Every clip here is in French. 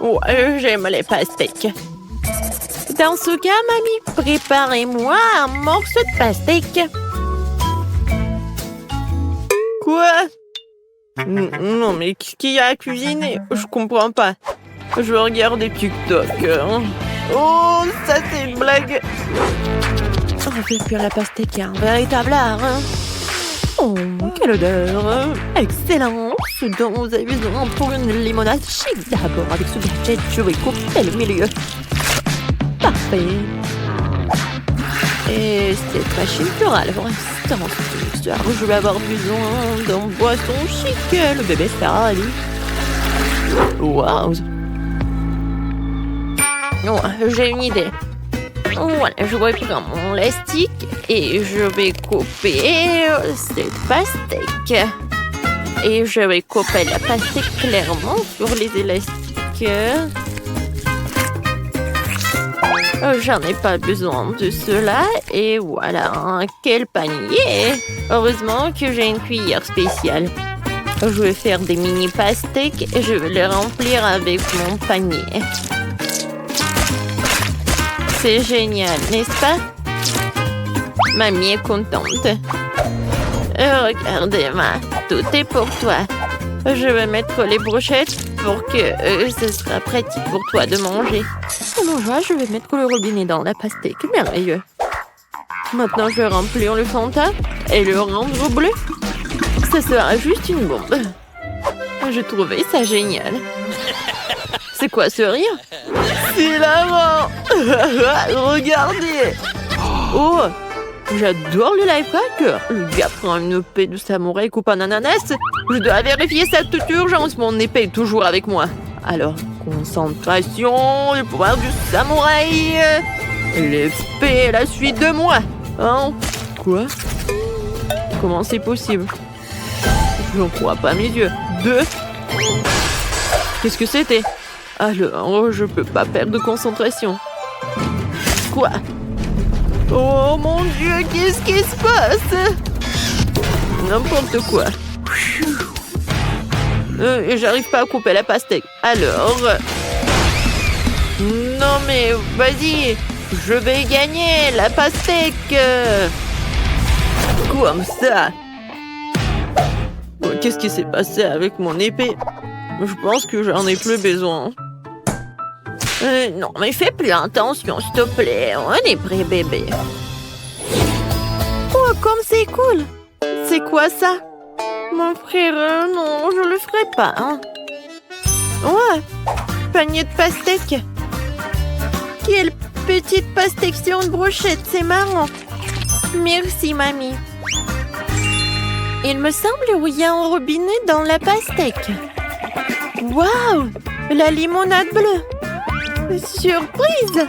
Ouais, j'aime les pastèques. Dans ce cas, mamie, préparez-moi un morceau de pastèque. Quoi? Non, mais qu'est-ce qu'il y a à cuisiner? Je comprends pas. Je regarde des TikTok. Oh, ça c'est une blague. On va faire cuire la pastèque, un véritable art. Oh, quelle odeur! Excellent! Ce dont vous avez besoin pour une limonade chic. D'abord, avec ce gadget, je vais couper le milieu. Parfait! Et cette machine florale pour l'instant. Ce soir, je vais avoir besoin d'un boisson chic. Le bébé sera ravi. Waouh! Oh, j'ai une idée. Voilà, je vais prendre mon élastique et je vais couper cette pastèque. Et je vais couper la pastèque clairement sur les élastiques. J'en ai pas besoin de cela. Et voilà, quel panier! Heureusement que j'ai une cuillère spéciale. Je vais faire des mini pastèques et je vais les remplir avec mon panier. C'est génial, n'est-ce pas? Mamie est contente. Regardez-moi, tout est pour toi. Je vais mettre les brochettes pour que ce sera pratique pour toi de manger. Pour mon joie, je vais mettre le robinet dans la pastèque. Merveilleux. Maintenant, je vais remplir le Fanta et le rendre bleu. Ce sera juste une bombe. Je trouvais ça génial. C'est quoi ce rire? C'est hilarant. Regardez. Oh, j'adore le life hack. Le gars prend une épée de samouraï coupe un ananas. Je dois vérifier cette urgence. Mon épée est toujours avec moi. Alors, concentration, le pouvoir du samouraï. L'épée est la suite de moi. Hein? Quoi? Comment c'est possible? Je n'en crois pas mes yeux. 2. Qu'est-ce que c'était? Alors, je peux pas perdre de concentration. Quoi? Oh mon Dieu, qu'est-ce qui se passe? N'importe quoi. J'arrive pas à couper la pastèque. Alors... Non mais, vas-y. Je vais gagner la pastèque. Comme ça. Qu'est-ce qui s'est passé avec mon épée? Je pense que j'en ai plus besoin. Non, mais fais plus attention, s'il te plaît. On est prêt, bébé. Oh, comme c'est cool. C'est quoi ça? Mon frère, non, je le ferai pas. Hein. Ouais, panier de pastèque. Quelle petite pastèque sur une brochette, c'est marrant. Merci, mamie. Il me semble qu'il y a un robinet dans la pastèque. Waouh! La limonade bleue! Surprise!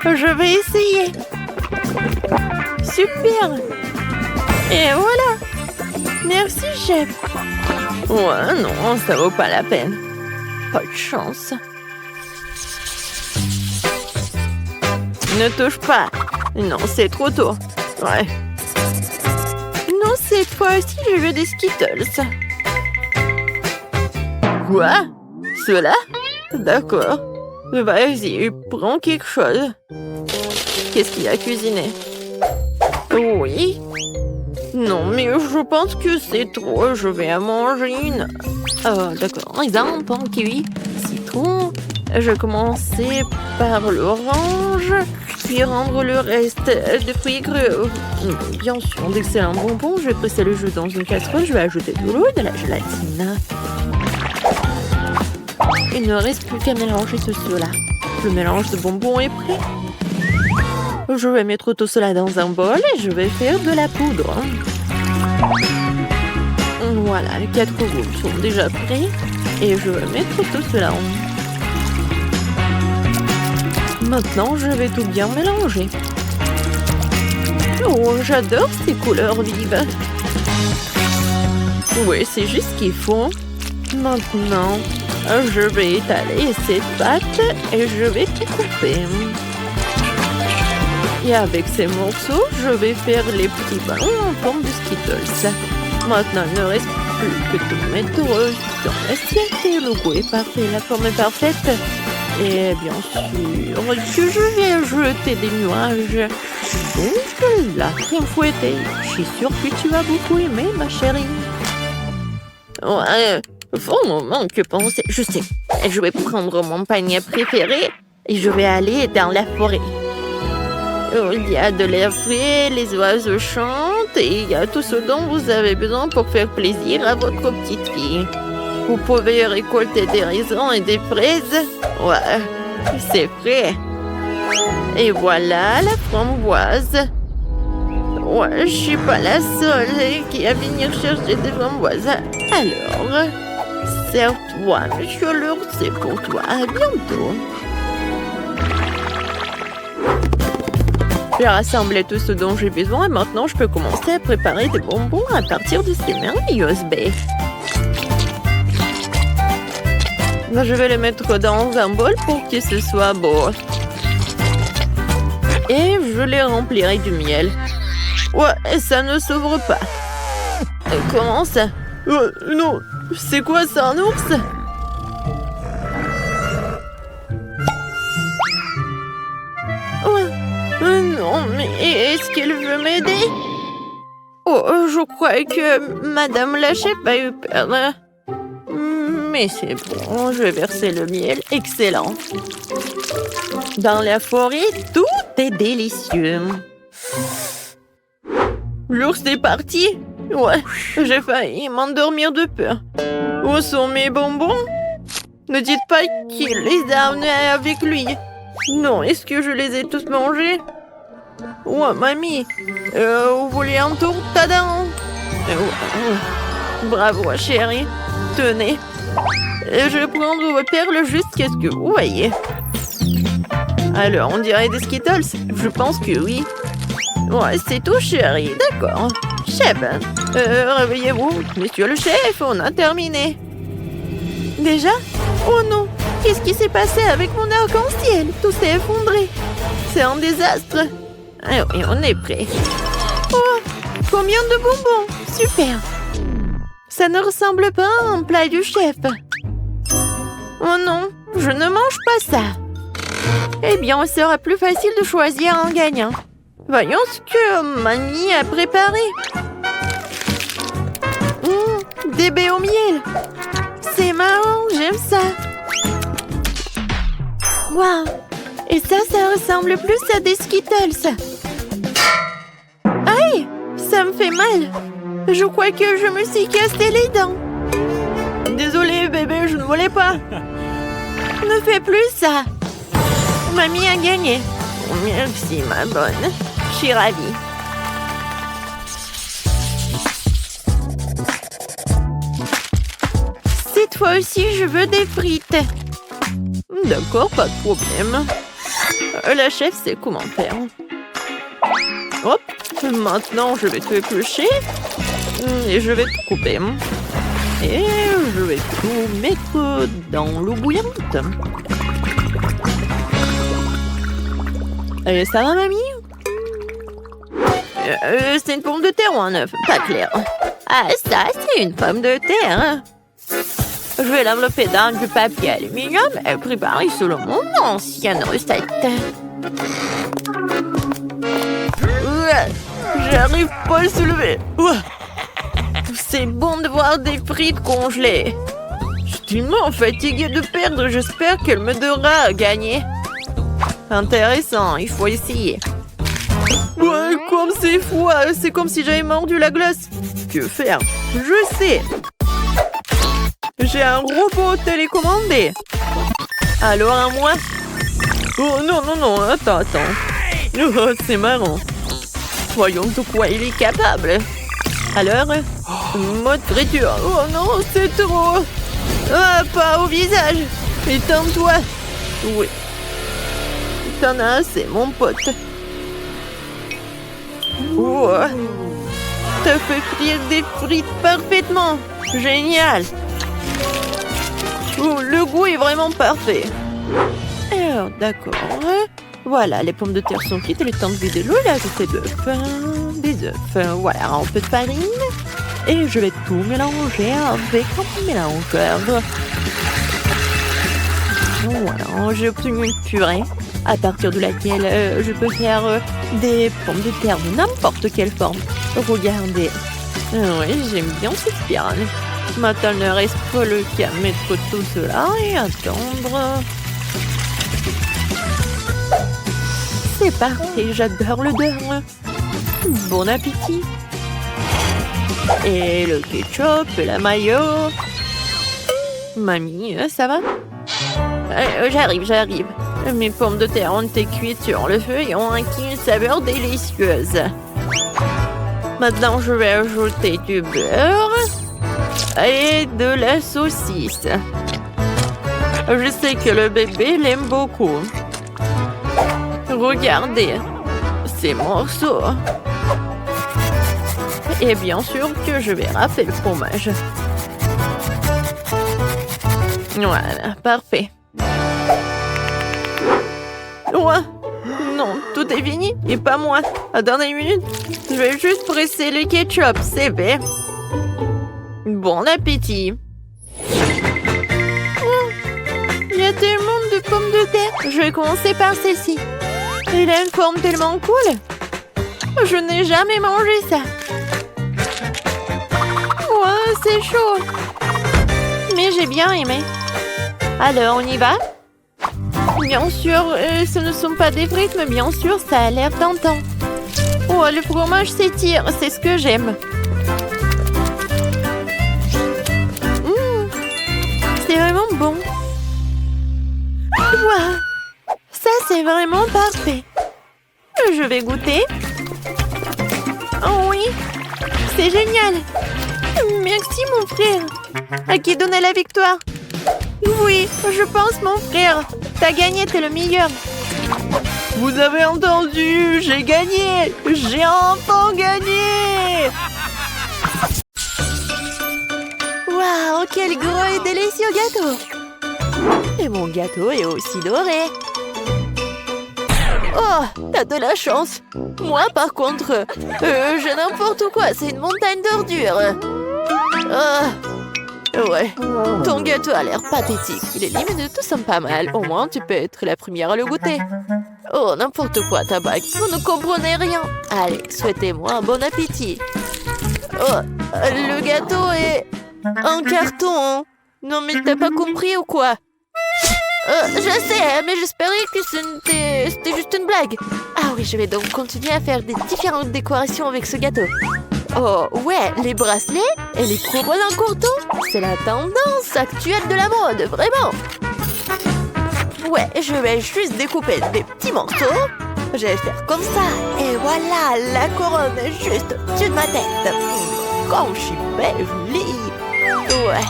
Je vais essayer. Super! Et voilà! Merci, chef. Ouais, non, ça vaut pas la peine. Pas de chance. Ne touche pas. Non, c'est trop tôt. Ouais. Non, cette fois-ci, je veux des Skittles. Quoi? Cela? D'accord. Vas-y, prends quelque chose. Qu'est-ce qu'il y a à cuisiner? Oui. Non, mais je pense que c'est trop. Je vais en manger une. D'accord. Exemple, kiwi, citron. Je vais commencer par l'orange, puis rendre le reste de fruits crus. Bien sûr, d'excellents bonbons. Je vais presser le jus dans une casserole. Je vais ajouter de l'eau et de la gélatine. Il ne reste plus qu'à mélanger cela. Le mélange de bonbons est prêt. Je vais mettre tout cela dans un bol et je vais faire de la poudre. Voilà, les 4 boules sont déjà prêts. Et je vais mettre tout cela en. Maintenant, je vais tout bien mélanger. Oh, j'adore ces couleurs vives. Oui, c'est juste ce qu'il faut. Maintenant, je vais étaler cette pâte et je vais tout couper. Et avec ces morceaux, je vais faire les petits ballons en forme de Skittles. Maintenant, il ne reste plus que de mettre dans l'assiette. Le goût est parfait, la forme est parfaite. Et bien sûr que je vais jeter des nuages. Donc, la crème fouettée. Je suis sûre que tu vas beaucoup aimer, ma chérie. Ouais, faut un moment que penser. Je sais, je vais prendre mon panier préféré et je vais aller dans la forêt. Il y a de l'air frais, les oiseaux chantent et il y a tout ce dont vous avez besoin pour faire plaisir à votre petite fille. Vous pouvez récolter des raisins et des fraises. Ouais, c'est frais. Et voilà la framboise. Ouais, je suis pas la seule qui a venir chercher des framboises. Alors, serre-toi, monsieur l'ours, c'est pour toi. À bientôt. J'ai rassemblé tout ce dont j'ai besoin et maintenant je peux commencer à préparer des bonbons à partir de ces merveilleuses baies. Je vais les mettre dans un bol pour que ce soit beau. Et je les remplirai du miel. Ouais, ça ne s'ouvre pas. Comment ça? Non, c'est quoi ça, un ours? Non, mais est-ce qu'elle veut m'aider? Oh, je crois que Madame la chef a eu peur. Mais c'est bon, je vais verser le miel. Excellent. Dans la forêt, tout est délicieux. L'ours est parti? Ouais, j'ai failli m'endormir de peur. Où sont mes bonbons? Ne dites pas qu'il les a amenés avec lui. Non, est-ce que je les ai tous mangés? Ouais, mamie, vous voulez un tour? Tadam! Bravo, chérie. Tenez. Je vais prendre vos perles jusqu'à ce que vous voyez. Alors, on dirait des Skittles? Je pense que oui. Ouais, c'est tout, chérie. D'accord. Chef, réveillez-vous. Monsieur le chef, on a terminé. Déjà? Oh non! Qu'est-ce qui s'est passé avec mon arc-en-ciel? Tout s'est effondré. C'est un désastre. Et on est prêt. Oh! Combien de bonbons? Super! Ça ne ressemble pas à un plat du chef. Oh non, je ne mange pas ça. Eh bien, il sera plus facile de choisir un gagnant. Voyons ce que mamie a préparé. Des baies au miel. C'est marrant, j'aime ça. Waouh! Et ça ressemble plus à des Skittles. Aïe! Ça me fait mal. Je crois que je me suis cassé les dents. Désolée, bébé, je ne voulais pas. Ne fais plus ça. Mamie a gagné. Merci, ma bonne. Je suis ravie. Cette fois aussi, je veux des frites. D'accord, pas de problème. La chef sait comment faire. Hop, maintenant je vais tout éplucher. Et je vais tout couper. Et je vais tout mettre dans l'eau bouillante. Et ça va, mamie? C'est une pomme de terre ou un œuf? Pas clair. Ah, ça, c'est une pomme de terre. Je vais l'envelopper dans du papier aluminium et préparer selon mon ancienne recette. J'arrive pas à le soulever. C'est bon de voir des frites congelées. Je suis tellement fatiguée de perdre, j'espère qu'elle me donnera gagner. Intéressant, il faut essayer. Ouais, comme c'est froid, c'est comme si j'avais mordu la glace. Que faire? Je sais. J'ai un robot télécommandé. Alors à moi? Oh non, attends. Oh, c'est marrant. Voyons de quoi il est capable. Alors, mode friture. Oh non, c'est trop. Ah, pas au visage. Éteins-toi. Oui. T'en as assez, mon pote. Oh. T'as fait frire des frites parfaitement. Génial. Oh, le goût est vraiment parfait. Alors, d'accord. Voilà, les pommes de terre sont cuites. Il est temps de vider l'eau et d'ajouter des œufs. Voilà, un peu de farine. Et je vais tout mélanger avec un mélangeur. Voilà, j'ai obtenu une purée à partir de laquelle je peux faire des pommes de terre de n'importe quelle forme. Regardez. Oui, j'aime bien cette spirale. Maintenant, il ne reste pas le qu'à mettre tout cela et attendre. C'est parfait, j'adore l'odeur. Bon appétit. Et le ketchup et la mayo. Mamie, ça va? J'arrive. Mes pommes de terre ont été cuites sur le feu et ont acquis une saveur délicieuse. Maintenant, je vais ajouter du beurre et de la saucisse. Je sais que le bébé l'aime beaucoup. Regardez ces morceaux. Et bien sûr que je vais râper le fromage. Voilà, parfait. Ouais. Non, tout est fini et pas moi. Attendez une minute. Je vais juste presser le ketchup, c'est bien. Bon appétit. Il y a tellement de pommes de terre. Je vais commencer par celle-ci. Elle a une forme tellement cool. Je n'ai jamais mangé ça. Ouais, c'est chaud. Mais j'ai bien aimé. Alors, on y va? Bien sûr, ce ne sont pas des frites, mais bien sûr, ça a l'air tentant. Oh, le fromage s'étire, c'est ce que j'aime. C'est vraiment bon. Wow, ça, c'est vraiment parfait. Je vais goûter. Oh oui, c'est génial. Merci, mon frère. À qui donner la victoire? Oui, je pense, mon frère. T'as gagné, t'es le meilleur. Vous avez entendu, j'ai gagné. J'ai enfin gagné. Waouh, quel gros et délicieux gâteau. Et mon gâteau est aussi doré. Oh, t'as de la chance. Moi, par contre, j'ai n'importe quoi. C'est une montagne d'ordures. Ouais, ton gâteau a l'air pathétique. Les limites de tout sont pas mal. Au moins, tu peux être la première à le goûter. Oh, n'importe quoi, ta bague. Vous ne comprenez rien. Allez, souhaitez-moi un bon appétit. Oh, le gâteau est en carton. Non, mais t'as pas compris ou quoi? Je sais, mais j'espérais que c'était juste une blague. Ah oui, je vais donc continuer à faire des différentes décorations avec ce gâteau. Oh, ouais, les bracelets et les couronnes en courton, c'est la tendance actuelle de la mode, vraiment. Ouais, je vais juste découper des petits morceaux. Je vais faire comme ça. Et voilà, la couronne est juste au-dessus de ma tête. Comme je suis belle, jolie. Ouais.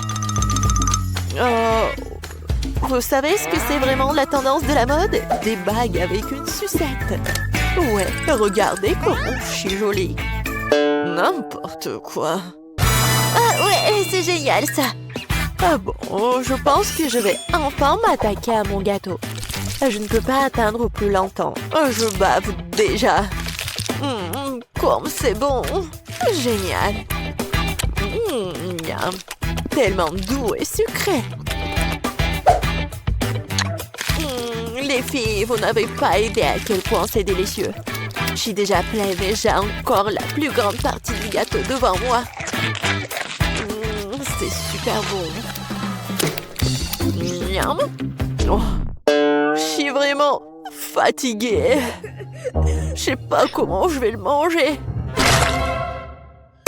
Vous savez ce que c'est vraiment la tendance de la mode? Des bagues avec une sucette. Ouais, regardez comment je suis jolie. N'importe quoi. Ah ouais, c'est génial ça. Ah bon, je pense que je vais enfin m'attaquer à mon gâteau. Je ne peux pas atteindre plus longtemps. Je bave déjà. Comme c'est bon. Génial. Miam. Tellement doux et sucré. Les filles, vous n'avez pas idée à quel point c'est délicieux. Je suis déjà pleine et j'ai encore la plus grande partie du gâteau devant moi. C'est super bon. Miam. Oh, je suis vraiment fatiguée. Je sais pas comment je vais le manger.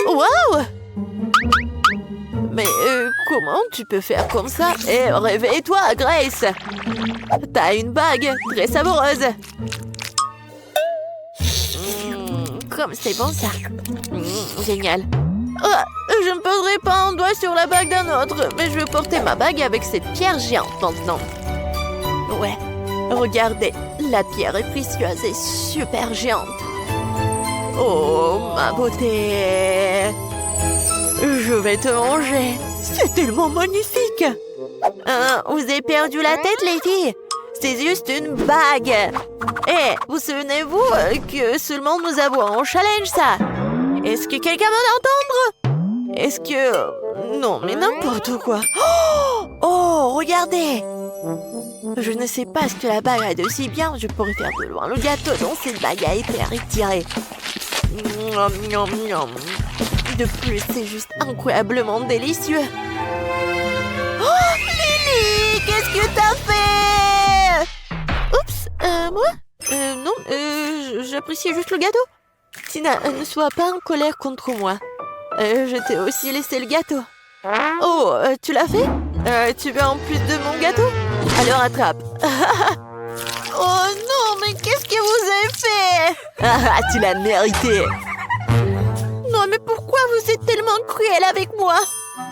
Waouh! Mais comment tu peux faire comme ça? Réveille-toi, Grace! T'as une bague très savoureuse. Comme c'est bon ça. Génial. Oh, je ne poserai pas un doigt sur la bague d'un autre, mais je vais porter ma bague avec cette pierre géante maintenant. Ouais, regardez, la pierre est précieuse et super géante. Oh, ma beauté! Je vais te manger. C'est tellement magnifique. Vous avez perdu la tête, les filles? C'est juste une bague. Vous souvenez-vous que seulement nous avons un challenge, ça? Est-ce que quelqu'un va l'entendre? Est-ce que... Non, mais n'importe quoi. Oh, regardez. Je ne sais pas ce que la bague a de si bien. Je pourrais faire de loin le gâteau dont cette bague a été retirée. De plus, c'est juste incroyablement délicieux. Oh, Lily, qu'est-ce que t'as fait? Oups, moi? Non, j'appréciais juste le gâteau. Tina, ne sois pas en colère contre moi. Je t'ai aussi laissé le gâteau. Oh, tu l'as fait? Tu veux en plus de mon gâteau? Alors attrape. Oh non, mais qu'est-ce que vous avez fait? Ah, tu l'as mérité. Non, mais pourquoi vous êtes tellement cruel avec moi?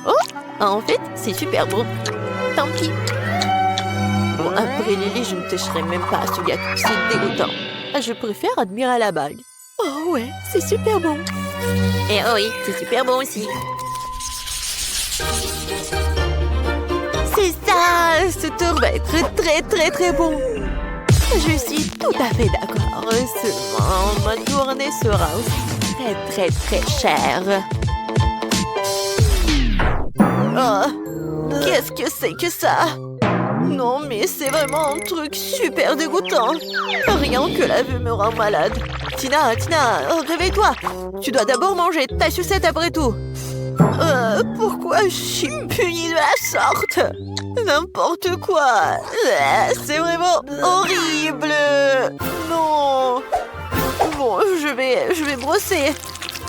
Oh, en fait, c'est super bon. Tant pis. Bon, après Lily, je ne toucherai même pas à ce gâteau. C'est dégoûtant. Je préfère admirer la bague. Oh ouais, c'est super bon. Et oh oui, c'est super bon aussi. C'est ça, ce tour va être très bon. Je suis tout à fait d'accord. Seulement, ma tournée sera aussi très chère. Oh, qu'est-ce que c'est que ça? Non, mais c'est vraiment un truc super dégoûtant. Rien que la vue me rend malade. Tina, réveille-toi. Tu dois d'abord manger ta sucette après tout. Pourquoi je suis punie de la sorte? N'importe quoi. C'est vraiment horrible. Non. Bon, je vais brosser.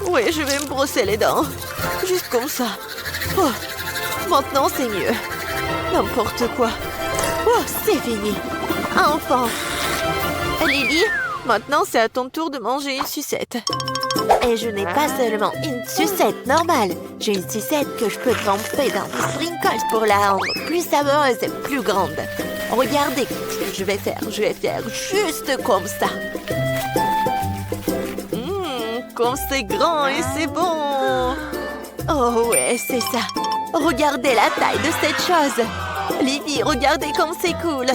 Oui, je vais me brosser les dents. Juste comme ça. Oh, maintenant, c'est mieux. N'importe quoi. Oh, c'est fini. Enfin. Lily, maintenant, c'est à ton tour de manger une sucette. Et je n'ai pas seulement une sucette normale. J'ai une sucette que je peux tremper dans des sprinkles pour la rendre plus savoureuse et plus grande. Regardez ce que je vais faire. Je vais faire juste comme ça. Comme c'est grand et c'est bon. Oh ouais, c'est ça. Regardez la taille de cette chose. Lily, regardez comme c'est cool.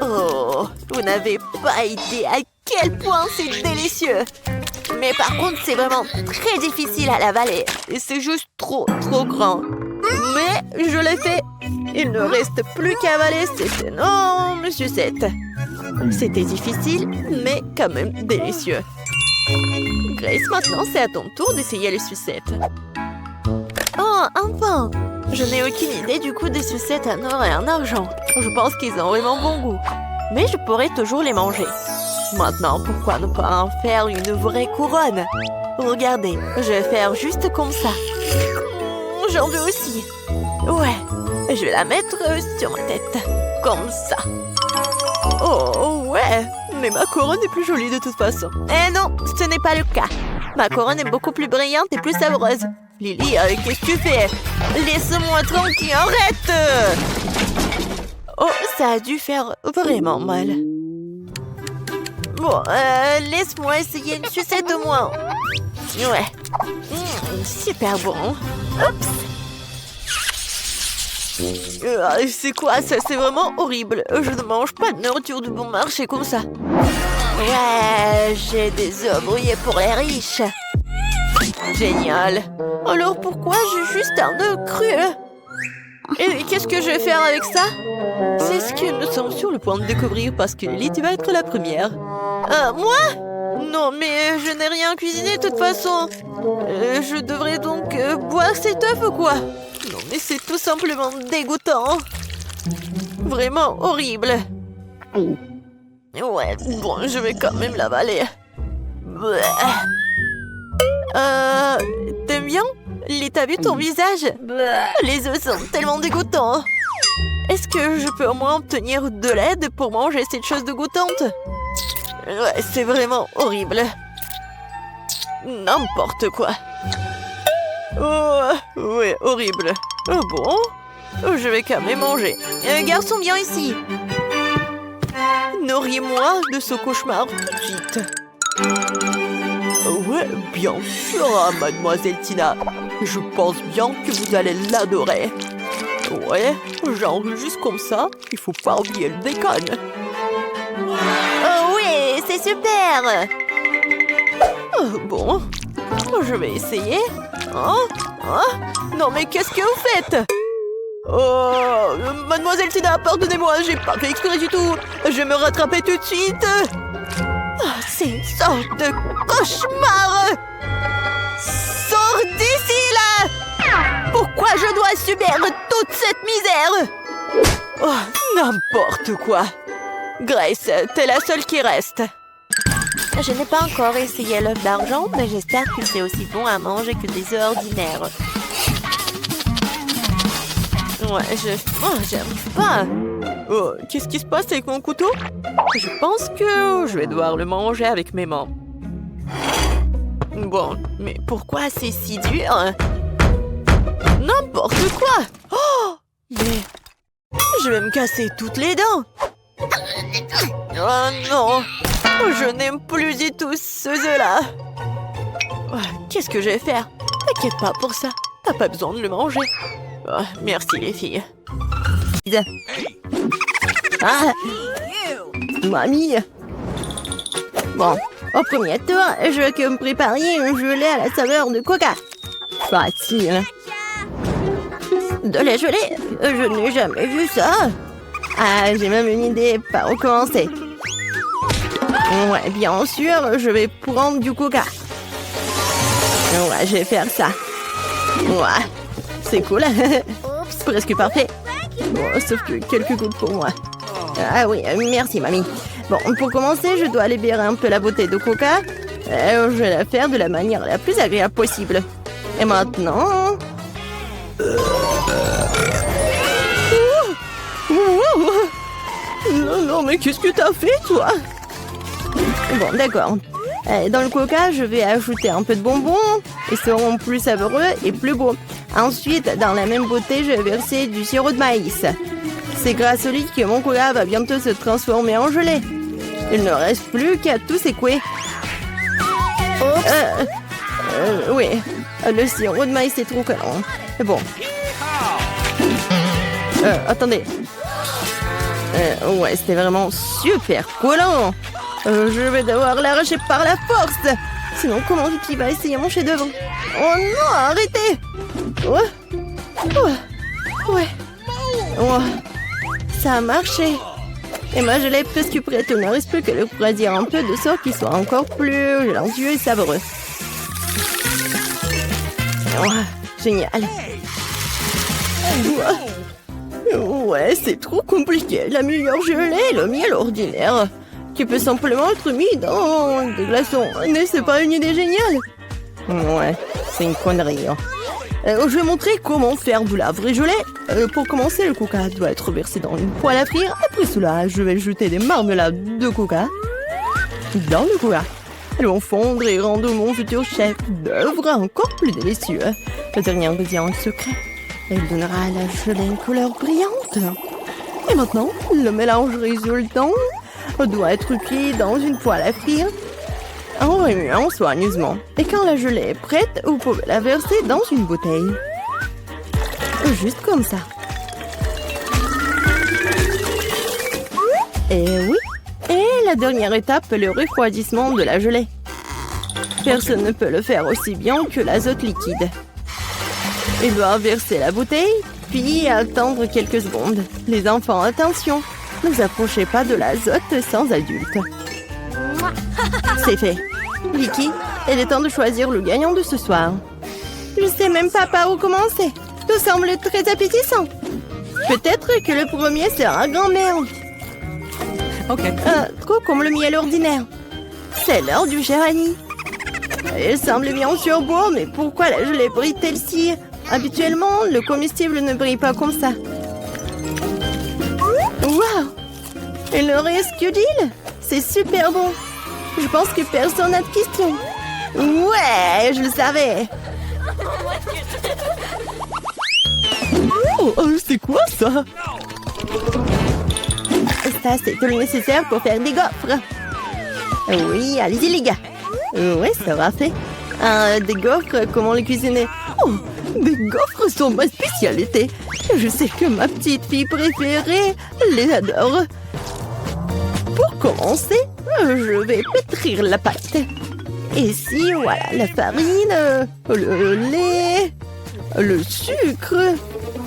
Oh, vous n'avez pas idée à quel point c'est délicieux. Mais par contre, c'est vraiment très difficile à l'avaler. Et c'est juste trop grand. Mais je l'ai fait. Il ne reste plus qu'à avaler cette énorme sucette. C'était difficile, mais quand même délicieux. Grace, maintenant, c'est à ton tour d'essayer les sucettes. Oh, enfin! Je n'ai aucune idée du coût des sucettes en or et en argent. Je pense qu'ils ont vraiment bon goût. Mais je pourrais toujours les manger. Maintenant, pourquoi ne pas en faire une vraie couronne? Regardez, je vais faire juste comme ça. J'en veux aussi. Ouais, je vais la mettre sur ma tête. Comme ça. Oh, ouais, mais ma couronne est plus jolie de toute façon. Eh non, ce n'est pas le cas. Ma couronne est beaucoup plus brillante et plus savoureuse. Lily, qu'est-ce que tu fais? Laisse-moi tranquille, arrête! Oh, ça a dû faire vraiment mal. Bon, laisse-moi essayer une sucette au moins. Ouais. Super bon. Oups. C'est quoi ça? C'est vraiment horrible. Je ne mange pas de nourriture de bon marché comme ça. Ouais, j'ai des œufs brouillés pour les riches. Génial. Alors pourquoi j'ai juste un œuf cru? Et qu'est-ce que je vais faire avec ça? C'est ce que nous sommes sur le point de découvrir parce que Lily, tu vas être la première. Moi? Non, mais je n'ai rien cuisiné de toute façon. Je devrais donc boire cet œuf ou quoi? Non, mais c'est tout simplement dégoûtant. Vraiment horrible. Ouais, bon, je vais quand même l'avaler. T'aimes bien? T'as vu ton visage? Les œufs sont tellement dégoûtants. Est-ce que je peux au moins obtenir de l'aide pour manger cette chose dégoûtante? Ouais, c'est vraiment horrible. N'importe quoi. Oh, ouais, horrible. Oh bon? Je vais quand même manger. Garçon, viens ici. Nourris-moi de ce cauchemar tout de suite. Ouais, bien sûr, mademoiselle Tina. Je pense bien que vous allez l'adorer. Ouais, genre juste comme ça, il faut pas oublier le bacon. Oh oui, c'est super. Bon, je vais essayer. Non mais qu'est-ce que vous faites? Oh, mademoiselle Tina, pardonnez-moi, j'ai pas fait exprès du tout. Je vais me rattraper tout de suite. Oh, c'est une sorte de cauchemar. Sors d'ici, là! Pourquoi je dois subir toute cette misère? Oh, n'importe quoi. Grace, t'es la seule qui reste. Je n'ai pas encore essayé l'œuf d'argent, mais j'espère que c'est aussi bon à manger que des œufs ordinaires. Ouais, j'arrive pas. Oh, qu'est-ce qui se passe avec mon couteau? Je pense que je vais devoir le manger avec mes mains. Bon, mais pourquoi c'est si dur? N'importe quoi! Oh! Mais je vais me casser toutes les dents! Oh non! Je n'aime plus du tout ce œuf-là! Oh, qu'est-ce que je vais faire? T'inquiète pas pour ça, t'as pas besoin de le manger. Oh, merci les filles. Ah! Mamie! Bon, au premier tour, je veux que me prépariez un gelé à la saveur de coca. Facile. De la gelée? Je n'ai jamais vu ça. Ah, j'ai même une idée par où commencer. Ouais, bien sûr, je vais prendre du coca. Ouais, je vais faire ça. Ouais, c'est cool. Presque parfait. Bon, sauf que quelques gouttes pour moi. Ah oui, merci, mamie. Bon, pour commencer, je dois libérer un peu la bouteille de coca. Je vais la faire de la manière la plus agréable possible. Et maintenant... Non, non, mais qu'est-ce que t'as fait, toi? Bon, d'accord. Dans le coca, je vais ajouter un peu de bonbons. Ils seront plus savoureux et plus beaux. Ensuite, dans la même bouteille, je vais verser du sirop de maïs. C'est grâce au lit que mon coca va bientôt se transformer en gelée. Il ne reste plus qu'à tout secouer. Oui, le sirop de maïs est trop collant. Bon. Attendez. Ouais, c'était vraiment super collant. Je vais devoir l'arracher par la force. Sinon, comment Vicky va essayer mon chef-d'œuvre? Oh non, arrêtez! Ouais. Oh, ça a marché. Et ma gelée est presque prête. Il ne reste plus que le refroidir un peu de sorte qu'il soit encore plus gélatineux et savoureux. Oh, génial. Ouais, c'est trop compliqué. La meilleure gelée est le miel ordinaire, qui peut simplement être mis dans des glaçons. Mais c'est pas une idée géniale? Ouais, c'est une connerie. Hein. Je vais montrer comment faire de la vraie gelée. Pour commencer, le coca doit être versé dans une poêle à frire. Après cela, je vais jeter des marmelades de coca dans le coca. Elles vont fondre et rendre mon futur chef d'œuvre encore plus délicieux. Le dernier ingrédient secret. Elle donnera à la gelée une couleur brillante. Et maintenant, le mélange résultant doit être cuit dans une poêle à frire en remuant soigneusement. Et quand la gelée est prête, vous pouvez la verser dans une bouteille. Juste comme ça. Et oui. Et la dernière étape, le refroidissement de la gelée. Personne ne peut le faire aussi bien que l'azote liquide. Il doit verser la bouteille, puis attendre quelques secondes. Les enfants, attention, ne vous approchez pas de l'azote sans adulte. C'est fait. Vicky, il est temps de choisir le gagnant de ce soir. Je sais même pas par où commencer. Tout semble très appétissant. Peut-être que le premier sera grand-mère. Ok. Trop comme le miel ordinaire. C'est l'heure du cher Annie. Il semble bien sûr beau, mais pourquoi la gelée brille-t-elle si? Habituellement, le comestible ne brille pas comme ça. Waouh! Il ne reste que d'huile. C'est super bon. Je pense que personne n'a de questions. Ouais, je le savais. Oh, c'est quoi ça? Ça, c'est tout le nécessaire pour faire des gaufres. Oui, allez-y les gars. Oui, ça va fait. Des gaufres, comment les cuisiner? Oh, des gaufres sont ma spécialité. Je sais que ma petite fille préférée les adore. Pour commencer, je vais pétrir la pâte. Ici, voilà, la farine, le lait, le sucre.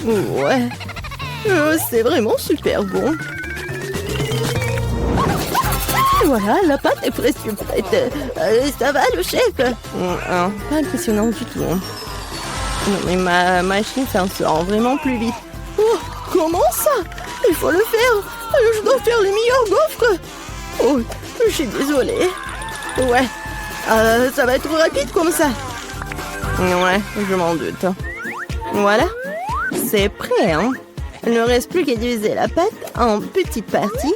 Ouais, C'est vraiment super bon. Voilà, la pâte est presque prête. Ça va, le chef? Pas impressionnant du tout. Non, mais ma machine s'en sort vraiment plus vite. Oh, comment ça? Il faut le faire. Je dois faire les meilleurs gaufres. Oh, je suis désolée. Ouais, ça va être rapide comme ça. Ouais, je m'en doute. Voilà, c'est prêt, hein? Il ne reste plus qu'à diviser la pâte en petites parties.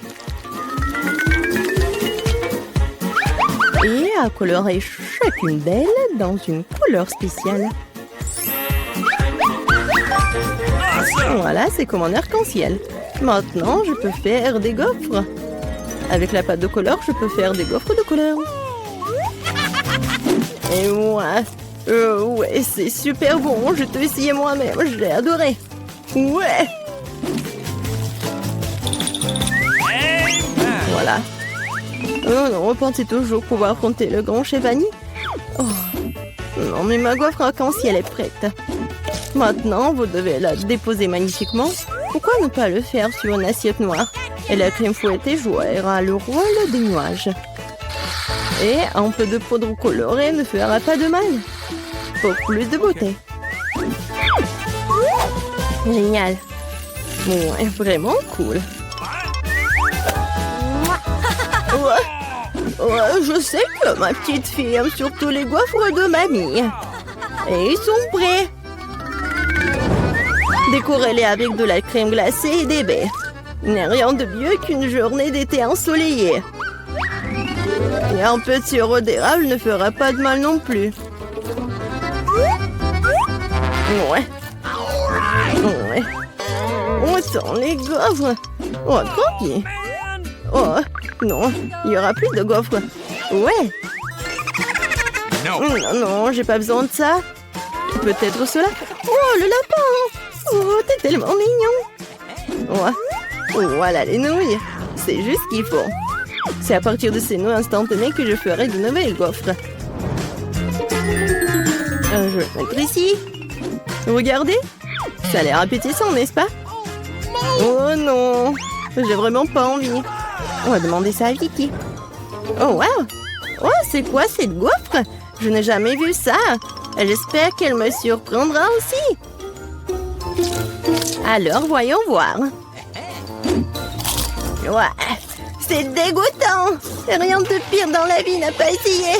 Et à colorer chacune d'elles dans une couleur spéciale. Voilà, c'est comme un arc-en-ciel. Maintenant, je peux faire des gaufres. Avec la pâte de couleur, je peux faire des gaufres de couleur. Et ouais, c'est super bon. Je t'ai essayé moi-même, je l'ai adoré. Ouais. Voilà. Oh non, on pensait toujours pouvoir affronter le grand chef Annie. Oh. Non, mais ma gaufre arc-en-ciel est prête. Maintenant, vous devez la déposer magnifiquement. Pourquoi ne pas le faire sur une assiette noire? Et la crème fouettée jouera le rôle des nuages. Et un peu de poudre colorée ne fera pas de mal. Pour plus de beauté. Génial. Ouais, vraiment cool. Ouais, je sais que ma petite fille aime surtout les gaufres de mamie. Et ils sont prêts. Décorez-les avec de la crème glacée et des baies. Il n'y a rien de mieux qu'une journée d'été ensoleillée. Et un peu de sirop d'érable ne fera pas de mal non plus. Ouais. On sent les gaufres. Oh, tranquille. Oh, non, il n'y aura plus de gaufres. Ouais. Non, j'ai pas besoin de ça. Peut-être cela. Oh, le lapin. Oh, t'es tellement mignon. Ouais. Voilà les nouilles. C'est juste ce qu'il faut. C'est à partir de ces nouilles instantanées que je ferai de nouvelles gaufres. Je vais le mettre ici. Regardez. Ça a l'air appétissant, n'est-ce pas? Oh non. J'ai vraiment pas envie. On va demander ça à Vicky. Oh, wow. Oh, c'est quoi cette gaufre? Je n'ai jamais vu ça. J'espère qu'elle me surprendra aussi. Alors, voyons voir. Ouais, c'est dégoûtant. Rien de pire dans la vie n'a pas essayé.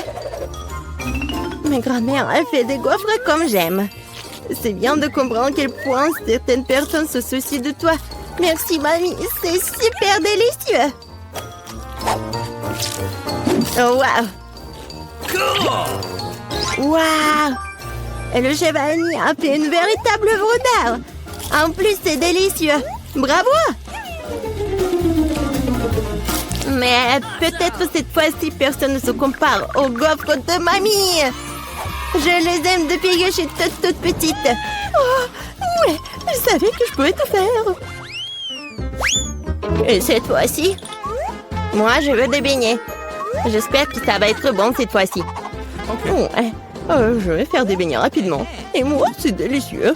Ma grand-mère a fait des gaufres comme j'aime. C'est bien de comprendre à quel point certaines personnes se soucient de toi. Merci, mamie. C'est super délicieux. Oh, wow. Wow. Et le chef Annie a fait une véritable œuvre d'art. En plus, c'est délicieux. Bravo. Mais peut-être cette fois-ci, personne ne se compare aux gaufres de mamie. Je les aime depuis que je suis toute petite. Oh, ouais, je savais que je pouvais tout faire. Et cette fois-ci, moi, je veux des beignets. J'espère que ça va être bon cette fois-ci. Ouais, je vais faire des beignets rapidement. Et moi, c'est délicieux.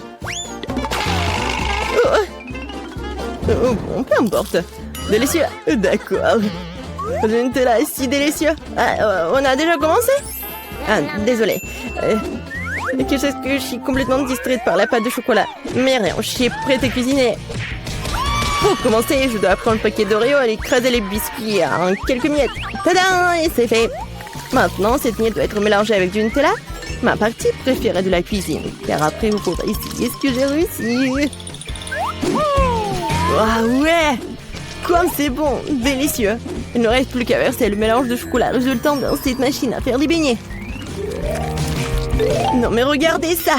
Bon, peu importe. Délicieux. D'accord. Je ne te la si délicieux. On a déjà commencé? Désolée. Que je suis complètement distraite par la pâte de chocolat. Mais rien, je suis prête à cuisiner. Pour commencer, je dois prendre le paquet d'Oreo et écraser les biscuits en quelques miettes. Tadam! Et c'est fait. Maintenant, cette miette doit être mélangée avec du Nutella. Ma partie préférée de la cuisine. Car après, vous pourrez essayer ce que j'ai réussi. Oh, ouais! Comme c'est bon! Délicieux! Il ne reste plus qu'à verser le mélange de chocolat résultant dans cette machine à faire des beignets. Non mais regardez ça!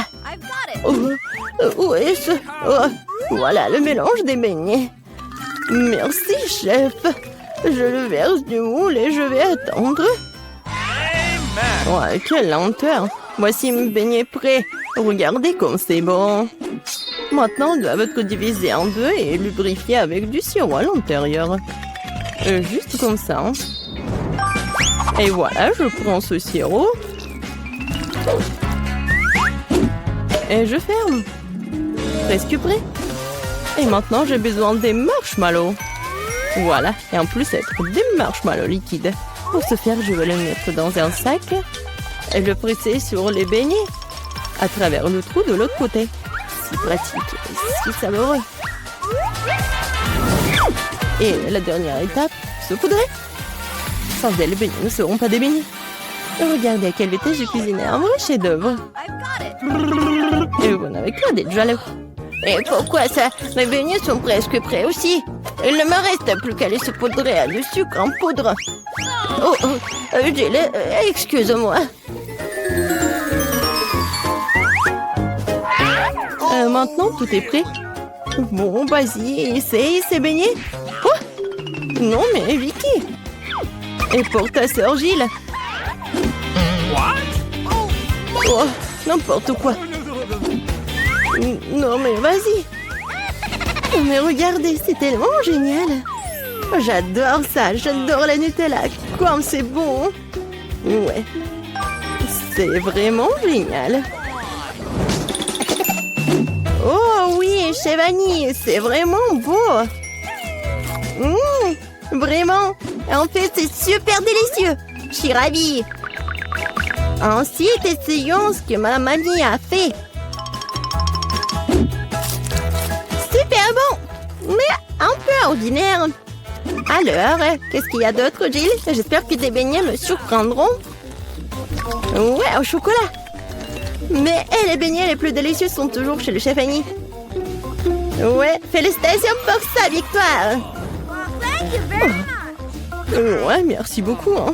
Où est-ce? Oh, voilà le mélange des beignets. Merci, chef. Je le verse du moule et je vais attendre. Ouais, quelle lenteur. Voici mes beignets prêts. Regardez comme c'est bon. Maintenant, ils doivent être divisés en deux et lubrifiés avec du sirop à l'intérieur. Juste comme ça. Et voilà, je prends ce sirop. Et je ferme. Presque prêt. Et maintenant, j'ai besoin des marshmallows. Voilà, et en plus, être des marshmallows liquides. Pour ce faire, je vais le mettre dans un sac et le presser sur les beignets à travers le trou de l'autre côté. Si pratique, si savoureux. Et la dernière étape, saupoudrer. Sans elle, les beignets ne seront pas des beignets. Regardez à quelle vitesse j'ai cuisiné un vrai chef-d'œuvre. Et vous n'avez qu'à d'être jaloux. Et pourquoi ça? Mes beignets sont presque prêts aussi. Il ne me reste plus qu'à les saupoudrer à du sucre en poudre. Oh, Gilles, excuse-moi. Maintenant, tout est prêt. Bon, vas-y, essaye ces beignets. Oh, non, mais Vicky. Et pour ta sœur Gilles. Oh, n'importe quoi. Non, mais vas-y. Mais regardez, c'est tellement génial. J'adore ça, j'adore la Nutella. Comme c'est bon. Ouais, c'est vraiment génial. Oh oui, chez Vanille, c'est vraiment beau. Vraiment. En fait, c'est super délicieux. Je suis ravie. Ensuite, essayons ce que ma mamie a fait. Super bon, mais un peu ordinaire. Alors, qu'est-ce qu'il y a d'autre, Gilles? J'espère que tes beignets me surprendront. Ouais, au chocolat. Mais les beignets les plus délicieux sont toujours chez le chef Annie. Ouais, félicitations pour sa victoire. Well, thank you very much. Ouais, merci beaucoup. Hein.